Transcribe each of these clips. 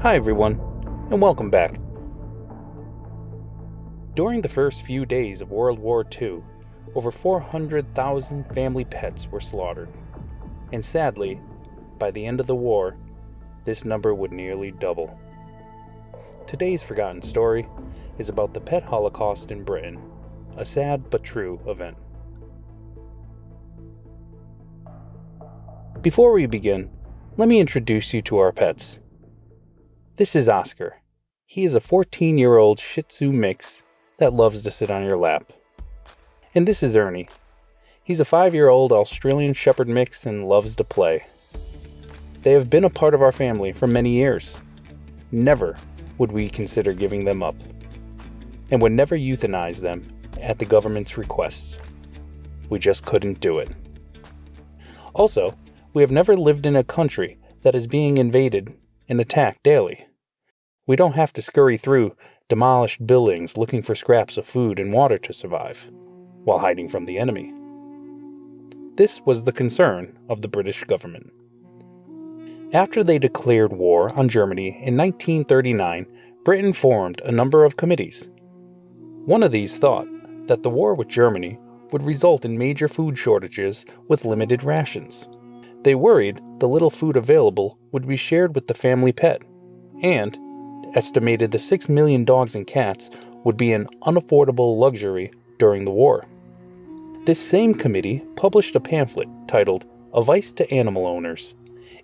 Hi everyone, and welcome back. During the first few days of World War II, over 400,000 family pets were slaughtered. And sadly, by the end of the war, this number would nearly double. Today's forgotten story is about the pet holocaust in Britain, a sad but true event. Before we begin, let me introduce you to our pets. This is Oscar. He is a 14-year-old Shih Tzu mix that loves to sit on your lap. And this is Ernie. He's a 5-year-old Australian Shepherd mix and loves to play. They have been a part of our family for many years. Never would we consider giving them up, and would never euthanize them at the government's requests. We just couldn't do it. Also, we have never lived in a country that is being invaded and attacked daily. We don't have to scurry through demolished buildings looking for scraps of food and water to survive, while hiding from the enemy. This was the concern of the British government. After they declared war on Germany in 1939, Britain formed a number of committees. One of these thought that the war with Germany would result in major food shortages with limited rations. They worried the little food available would be shared with the family pet, and estimated the 6 million dogs and cats would be an unaffordable luxury during the war. This same committee published a pamphlet titled Advice to Animal Owners.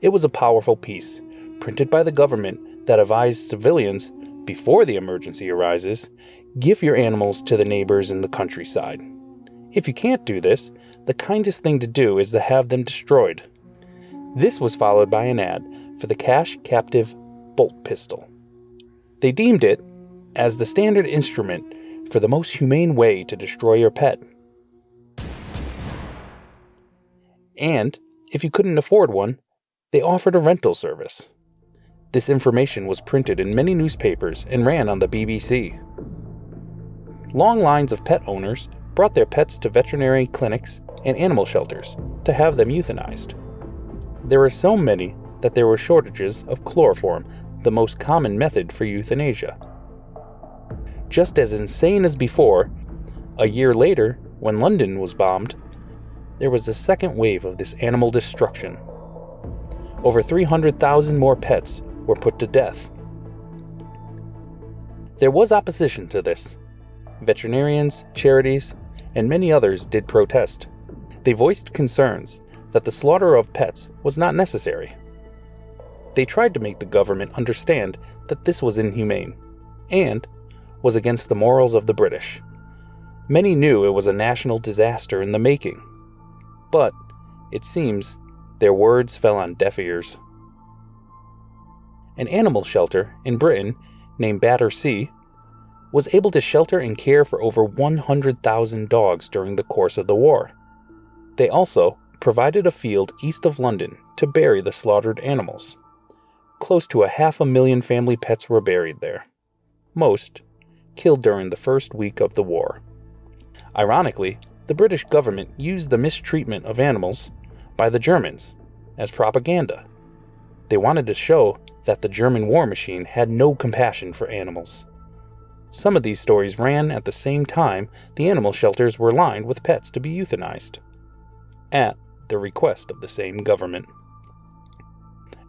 It was a powerful piece, printed by the government, that advised civilians, before the emergency arises, give your animals to the neighbors in the countryside. If you can't do this, the kindest thing to do is to have them destroyed. This was followed by an ad for the cash captive bolt pistol. They deemed it as the standard instrument for the most humane way to destroy your pet. And if you couldn't afford one, they offered a rental service. This information was printed in many newspapers and ran on the BBC. Long lines of pet owners brought their pets to veterinary clinics and animal shelters to have them euthanized. There were so many that there were shortages of chloroform, the most common method for euthanasia. Just as insane as before, a year later, when London was bombed, there was a second wave of this animal destruction. Over 300,000 more pets were put to death. There was opposition to this. Veterinarians, charities, and many others did protest. They voiced concerns that the slaughter of pets was not necessary. They tried to make the government understand that this was inhumane and was against the morals of the British. Many knew it was a national disaster in the making, but it seems their words fell on deaf ears. An animal shelter in Britain named Battersea was able to shelter and care for over 100,000 dogs during the course of the war. They also provided a field east of London to bury the slaughtered animals. Close to 500,000 family pets were buried there, most killed during the first week of the war. Ironically, the British government used the mistreatment of animals by the Germans as propaganda. They wanted to show that the German war machine had no compassion for animals. Some of these stories ran at the same time the animal shelters were lined with pets to be euthanized, at the request of the same government.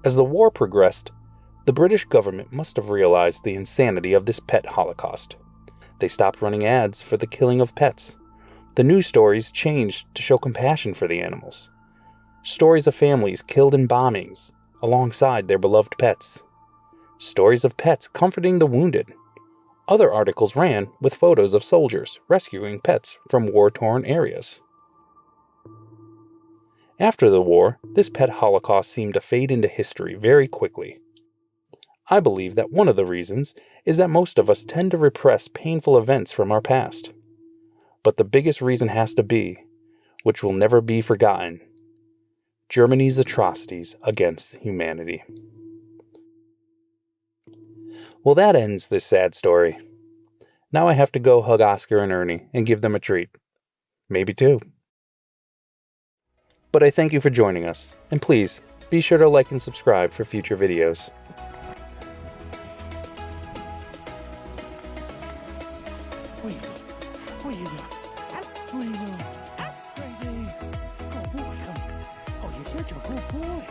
As the war progressed, the British government must have realized the insanity of this pet holocaust. They stopped running ads for the killing of pets. The news stories changed to show compassion for the animals. Stories of families killed in bombings alongside their beloved pets. Stories of pets comforting the wounded. Other articles ran with photos of soldiers rescuing pets from war-torn areas. After the war, this pet holocaust seemed to fade into history very quickly. I believe that one of the reasons is that most of us tend to repress painful events from our past. But the biggest reason has to be, which will never be forgotten, Germany's atrocities against humanity. Well, that ends this sad story. Now I have to go hug Oscar and Ernie and give them a treat. Maybe two. But I thank you for joining us, and please be sure to like and subscribe for future videos. What are you doing? What are you doing? What are you doing? Crazy. Good boy, come. Oh, you said you're a good boy.